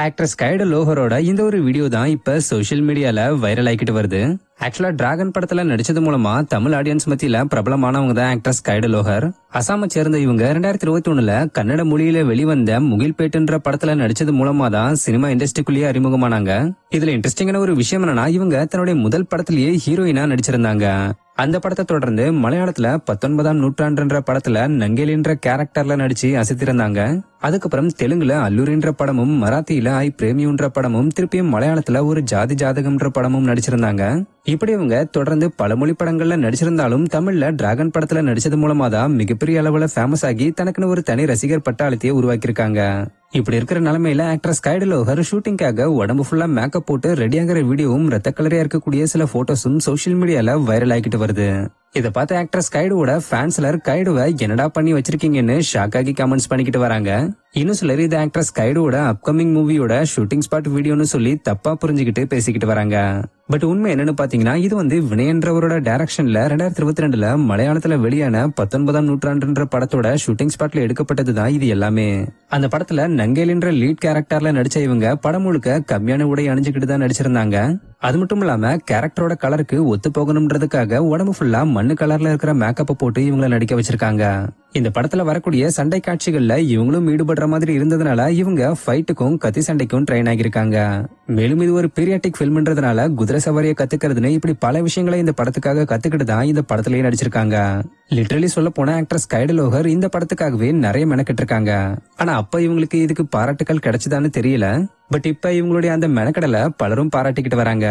Actress guide லோஹரோட இந்த ஒரு video தான் இப்ப சோசியல் மீடியால வைரல் ஆகிட்டு வருது. ஆக்சுவலா டிராகன் படத்துல நடிச்சது மூலமா தமிழ் ஆடியன்ஸ் மத்தியில பிரபலமானவங்க தான் ஆக்ட்ரஸ் கைடு லோஹர். அசாம சேர்ந்த இவங்க 2021 கன்னட மொழியில வெளிவந்த முகில்பேட்டுன்ற படத்துல நடிச்சது மூலமா தான் சினிமா இண்டஸ்ட்ரிக்குள்ளேயே அறிமுகமானாங்க. இதுல இன்ட்ரெஸ்டிங்கான ஒரு விஷயம் என்னன்னா, இவங்க தன்னுடைய முதல் படத்திலேயே ஹீரோயினா நடிச்சிருந்தாங்க. அந்த படத்தை தொடர்ந்து மலையாளத்துல 19ஆம் நூற்றாண்டுன்ற படத்துல நங்கேலின்ற கேரக்டர்ல நடிச்சு அசத்திருந்தாங்க. அதுக்கப்புறம் தெலுங்குல அல்லூரின்ற படமும், மராத்தியில ஐ பிரேமியுன்ற படமும், திருப்பியும் மலையாளத்துல ஒரு ஜாதி ஜாதகம்ன்ற படமும் நடிச்சிருந்தாங்க. இப்படி இவங்க தொடர்ந்து பல மொழி படங்கள்ல நடிச்சிருந்தாலும் தமிழ்ல டிராகன் படத்துல நடிச்சது மூலமா தான் மிகப்பெரிய அளவுல ஃபேமஸ் ஆகி தனக்குன்னு ஒரு தனி ரசிகர் பட்டாளத்தையே உருவாக்கியிருக்காங்க. இப்படி இருக்கிற நிலைமையில ஆக்ட்ரஸ் கைடு லோஹர் ஷூட்டிங்காக உடம்பு ஃபுல்லா மேக்கப் போட்டு ரெடி ஆகிற வீடியோவும் ரத்த கலரியா இருக்கக்கூடிய சில போட்டோஸும் சோசியல் மீடியால வைரல் ஆகிட்டு வருது. இதை பார்த்து ஆக்ட்ரஸ் கைடுவோட ஃபேன்ஸ்லர் கைடுவை என்னடா பண்ணி வச்சிருக்கீங்கன்னு ஷாக் ஆகி கமெண்ட்ஸ் பண்ணிக்கிட்டு வராங்க. இன்னும் சிலர் இது ஆக்ட்ரஸ் கைடுவோட அப்கமிங் மூவியோட ஷூட்டிங் ஸ்பாட் வீடியோன்னு சொல்லி தப்பா புரிஞ்சுக்கிட்டு பேசிக்கிட்டு வராங்க. பட் உண்மை என்னன்னு பாத்தீங்கன்னா, இது வந்து வினயன்றவரோட டைரக்ஷன்ல 2022 மலையாளத்துல வெளியான 19ஆம் நூற்றாண்டுன்ற படத்தோட ஷூட்டிங் ஸ்பாட்ல எடுக்கப்பட்டதுதான் இது எல்லாமே. அந்த படத்துல நங்கேலின்ற லீட் கேரக்டர்ல நடிச்ச இவங்க படம் முழுக்க கம்மியான உடை அணிஞ்சுக்கிட்டு தான் நடிச்சிருந்தாங்க. அது மட்டும் இல்லாம கேரக்டரோட கலருக்கு ஒத்து போகணும்ன்றதுக்காக உடம்பு ஃபுல்லா மண்ணு கலர்ல இருக்கிற மேக்கப்பை போட்டு இவங்களை நடிக்க வச்சிருக்காங்க. இந்த படத்துல வரக்கூடிய சண்டை காட்சிகள்ல இவங்களும் ஈடுபடுற மாதிரி இருந்ததுனால இவங்க ஃபைட்டுக்கும் கத்தி சண்டைக்கும் ட்ரெயின் ஆகியிருக்காங்க. மேலும் இது ஒரு பீரியாட்டிக் பிலிம்ன்றதுனால குதிரை சவாரியை கத்துக்கிறதுன்னு இப்படி பல விஷயங்களை இந்த படத்துக்காக கத்துக்கிட்டு தான் இந்த படத்திலேயே நடிச்சிருக்காங்க. லிட்டரலி சொல்ல போன ஆக்ட்ரஸ் கைடு லோஹர் இந்த படத்துக்காகவே நிறைய மெனக்கிட்டு இருக்காங்க. ஆனா அப்ப இவங்களுக்கு இதுக்கு பாராட்டுகள் கிடைச்சதான்னு தெரியல. பட் இப்ப இவங்களுடைய அந்த மெனக்கடலை பலரும் பாராட்டிக்கிட்டு வராங்க.